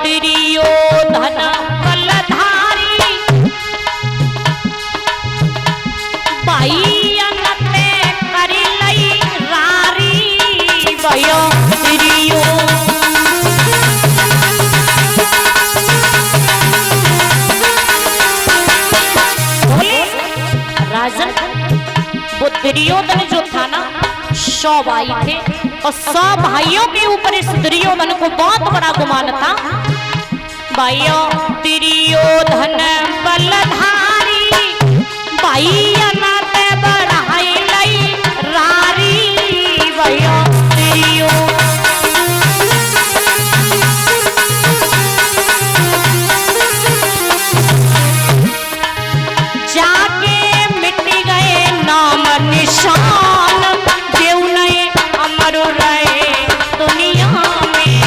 Duryodhan बलधारी by अनते करी लई रारी भयो राजन वो दुर्योधन जो था ना 100 भाई थे और 100 भाइयों के ऊपर इस दुर्योधन को बहुत बड़ा गुमान था। भाइयों दुर्योधन बलधारी भाई अनाते बढ़ाई लई रारी भयो निशान देव नहीं अमर रहे दुनिया में।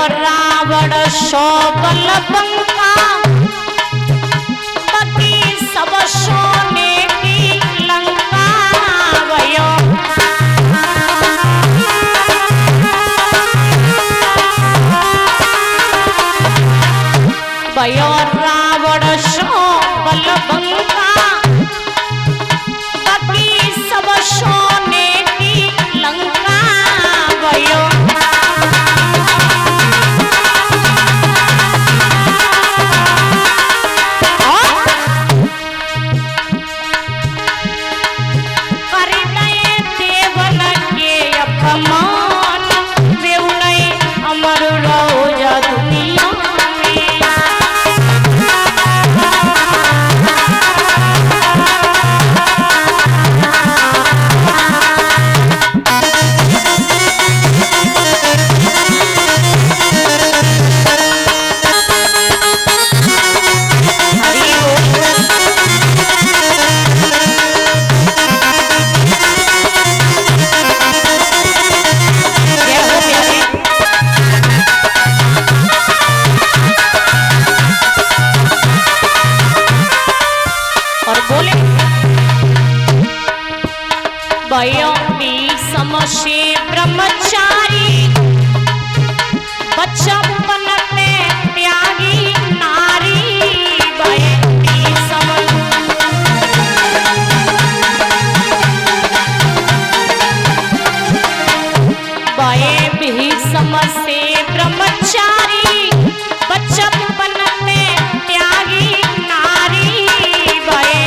रावण सो बलबंका पति सब सोने की लंका भयो भयो रावण सो बलबंका पति सब सोने की लंका भयो समशे ब्रह्मचारी बचपन में त्यागी नारी बये भी समशे ब्रह्मचारी बचपन में त्यागी नारी बये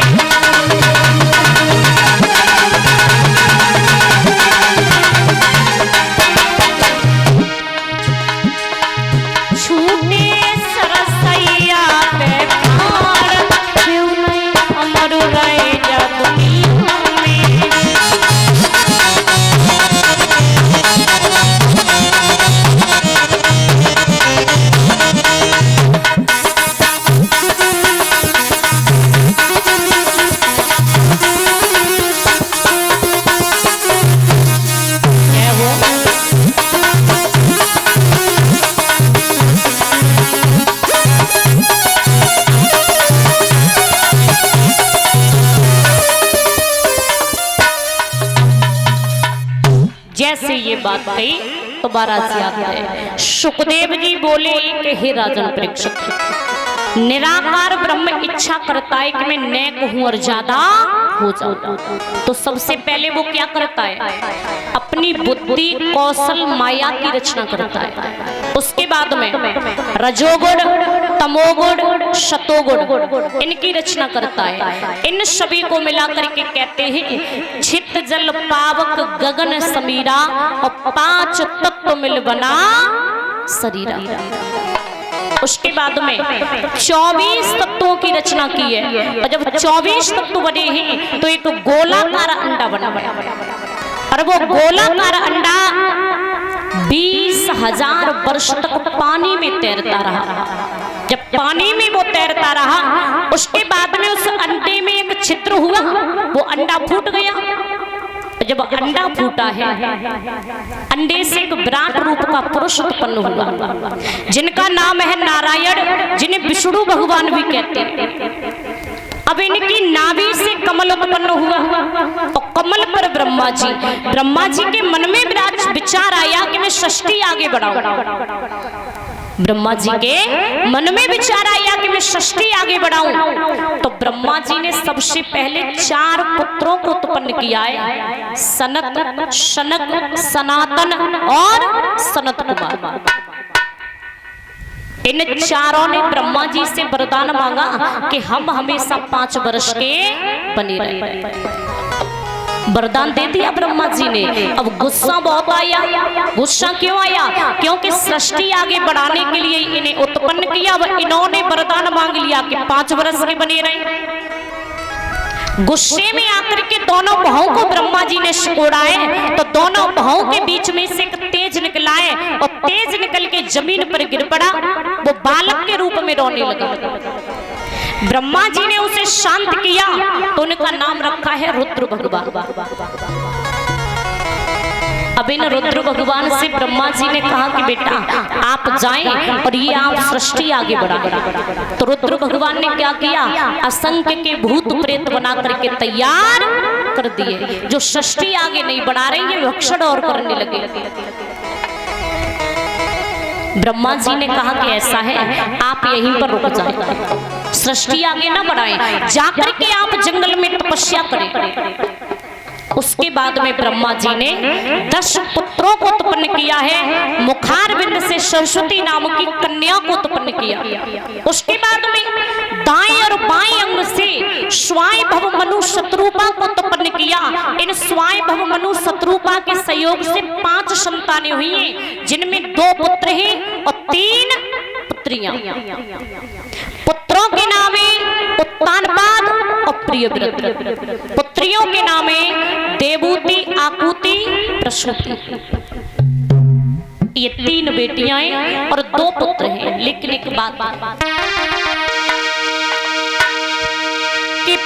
जैसे ये बात कही तो महाराज याद है सुखदेव जी बोले कि हे राजन परीक्षित निराकार ब्रह्म इच्छा करता है कि मैं नेक हूं और ज्यादा हो जाऊं तो सबसे पहले वो क्या करता है अपनी बुद्धि कौशल माया की रचना करता है। उसके बाद में रजोगुण तमोगुण शतोगुण इनकी रचना करता है। इन सभी को मिलाकर के कहते हैं छित जल पावक गगन समीरा और 5 तत्व मिल बना शरीरा। उसके बाद में 24 तत्वों की रचना की है और जब 24 तत्व बने हैं तो एक गोलाकार अंडा बना और वो गोलाकार अंडा 3000 वर्ष तक पानी में तैरता रहा। जब पानी में वो तैरता रहा, उसके बाद में उस अंडे में एक छिद्र हुआ, वो अंडा फूट गया। जब अंडा फूटा है, अंडे से एक विराट रूप का पुरुष उत्पन्न हुआ, जिनका नाम है नारायण, जिन्हें विष्णु भगवान भी कहते हैं। अब इनकी नाभि से कमल उत्पन्न हुआ और कमल पर ब्रह्मा जी के मन में विचार आया कि मैं सृष्टि आगे बढ़ाऊं। ब्रह्मा जी के मन में विचार आया कि मैं सृष्टि आगे बढ़ाऊं। तो ब्रह्मा जी ने सबसे पहले 4 पुत्रों को उत्पन्न किया है, सनत, शनक, सनातन और सनत कुमार। इन चारों ने ब्रह्मा जी से वरदान मांगा कि हम हमेशा 5 वर्ष के बने रहे। वरदान दे दिया ब्रह्मा जी ने। अब गुस्सा बहुत आया। गुस्सा क्यों आया? क्योंकि सृष्टि आगे बढ़ाने के लिए इन्हें उत्पन्न किया। अब इन्होंने वरदान मांग लिया कि 5 वर्ष के बने रहे। गुस्से में आकर के दोनों भावों को ब्रह्मा जी ने सिकोड़ा है, तो दोनों भावों के बीच में से एक तेज निकला है और तेज निकल के जमीन पर गिर पड़ा। वो बालक के रूप में रोने लगा। ब्रह्मा जी ने उसे शांत किया तो उनका नाम रखा है रुद्र भगवान। अब इन रुद्र भगवान से ब्रह्मा जी ने कहा कि बेटा आप जाएं और ये आप सृष्टि आगे बढ़ाएं। तो रुद्र भगवान ने क्या किया? असंख्य के भूत प्रेत बना करके तैयार कर दिए। जो सृष्टि आगे नहीं बढ़ा रही है, भक्षण और करने लगे। ब्रह्मा जी ने कहा कि ऐसा है, आप यहीं पर रुक जाएं, सृष्टि आगे ना बढ़ाएं, जाकर के आप जंगल में तपस्या करें। उसके बाद में ब्रह्मा जी ने 10 पुत्रों को उत्पन्न किया है। मुखारविंद से सरस्वती नाम की कन्या को उत्पन्न किया। उसके बाद में दाएं और बाएं अंग से स्वायंभव मनु शत्रुपा को उत्पन्न किया। इन स्वायंभव मनु शत्रुपा के सहयोग से 5 संतानें हुई हैं, जिनमें 2 पुत्र हैं और 3 पुत्रियां। पुत्रों के नाम है उत्तानपाद और प्रियव्रत। पुत्रियों के नाम है देवूति, आकुति, प्रसूति। ये 3 बेटियां हैं और 2 पुत्र हैं। लेकिन एक बात कि